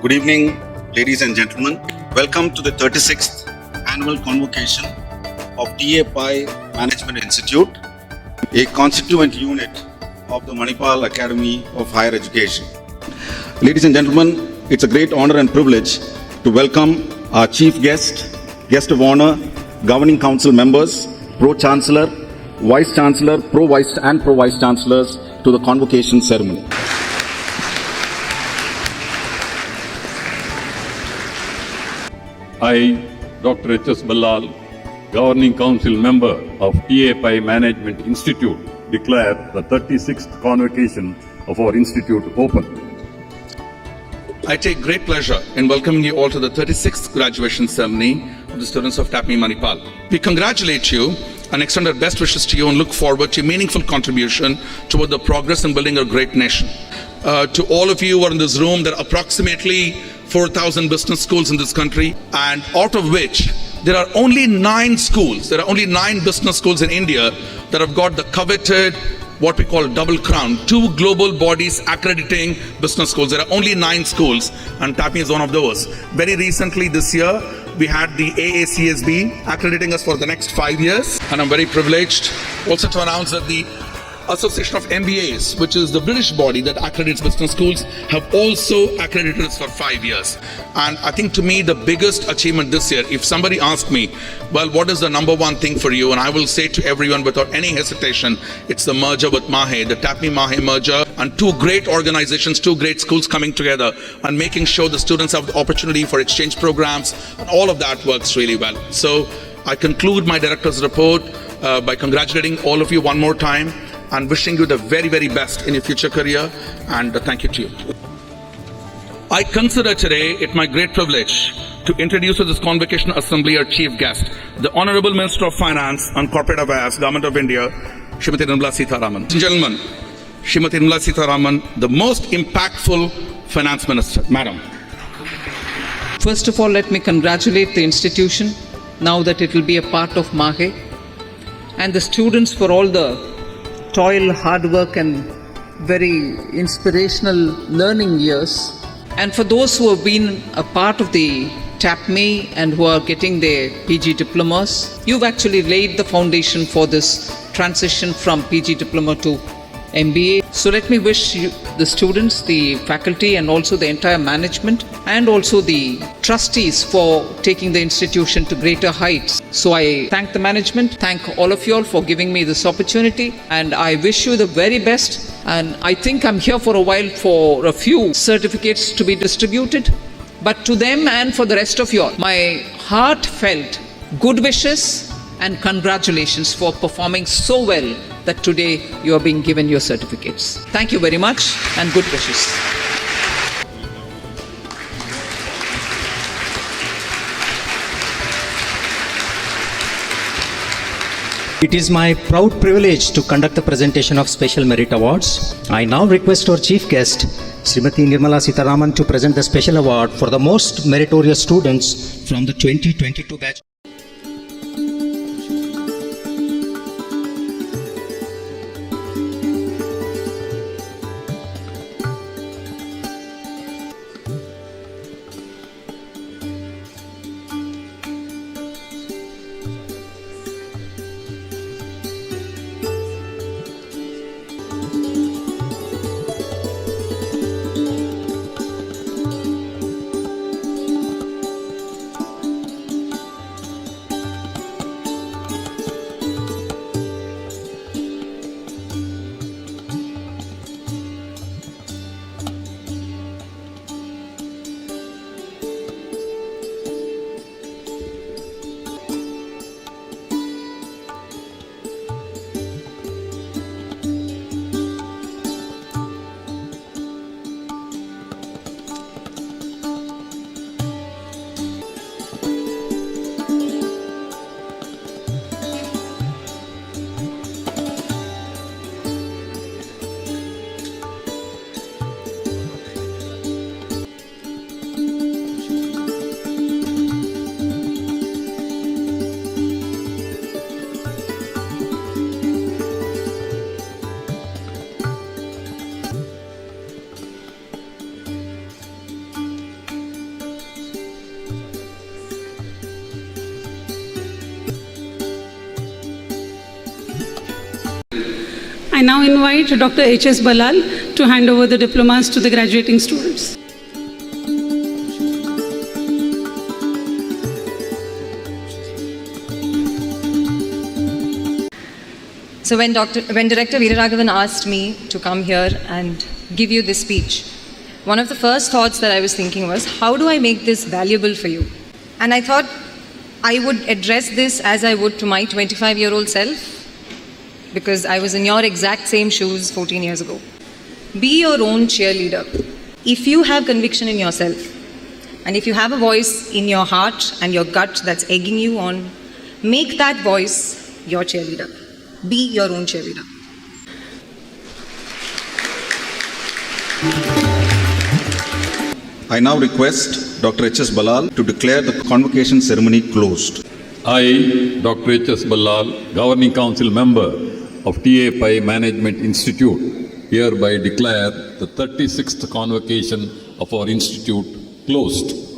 Good evening, ladies and gentlemen. Welcome to the 36th annual convocation of TA Pi Management Institute, a constituent unit of the Manipal Academy of Higher Education. Ladies and gentlemen, it's a great honor and privilege to welcome our chief guest, guest of honor, governing council members, pro-chancellor, vice-chancellor, pro-vice and pro-vice chancellors to the convocation ceremony. I, Dr. H.S. Ballal, Governing Council Member of TA Pi Management Institute, declare the 36th convocation of our institute open. I take great pleasure in welcoming you all to the 36th graduation ceremony of the students of TAPMI Manipal. We congratulate you and extend our best wishes to you and look forward to your meaningful contribution toward the progress in building a great nation. To all of you who are in this room, there are approximately 4,000 business schools in this country, and out of which there are only 9 business schools in India that have got the coveted, what we call double crown, 2 global bodies accrediting business schools. There are only 9 schools, and TAPMI is one of those. Very recently this year, we had the AACSB accrediting us for the next 5 years, and I'm very privileged also to announce that the Association of MBAs, which is the British body that accredits business schools, have also accredited us for 5 years. And I think to me, the biggest achievement this year, if somebody asked me, well, what is the number one thing for you? And I will say to everyone without any hesitation, it's the merger with MAHE, the TAPMI MAHE merger, and 2 great organizations, 2 great schools coming together and making sure the students have the opportunity for exchange programs, and all of that works really well. So I conclude my director's report by congratulating all of you one more time and wishing you the very, very best in your future career, and thank you to you. I consider today it my great privilege to introduce to this convocation assembly our chief guest, the Honorable Minister of Finance and Corporate Affairs, Government of India, Srimati Nirmala Sitharaman. Ladies and gentlemen, Srimati Nirmala Sitharaman, the most impactful finance minister. Madam. First of all, let me congratulate the institution now that it will be a part of MAHE, and the students for all the toil, hard work and very inspirational learning years. And for those who have been a part of the TAPMI and who are getting their PG diplomas, you've actually laid the foundation for this transition from PG diploma to MBA. So let me wish you, the students, the faculty and also the entire management and also the trustees for taking the institution to greater heights. So I thank the management, thank all of you all for giving me this opportunity, and I wish you the very best. And I think I'm here for a while for a few certificates to be distributed, but to them and for the rest of you all, my heartfelt good wishes and congratulations for performing so well that today you are being given your certificates. Thank you very much and good wishes. It is my proud privilege to conduct the presentation of Special Merit Awards. I now request our chief guest, Srimati Nirmala Sitharaman, to present the special award for the most meritorious students from the 2022 batch. I now invite Dr. H.S. Balal to hand over the diplomas to the graduating students. So when Director Veeraraghavan asked me to come here and give you this speech, one of the first thoughts that I was thinking was, how do I make this valuable for you? And I thought I would address this as I would to my 25-year-old self, because I was in your exact same shoes 14 years ago. Be your own cheerleader. If you have conviction in yourself, and if you have a voice in your heart and your gut that's egging you on, make that voice your cheerleader. Be your own cheerleader. I now request Dr. H.S. Balal to declare the convocation ceremony closed. I, Dr. H.S. Ballal, Governing Council member of TAPI Management Institute, hereby declare the 36th convocation of our institute closed.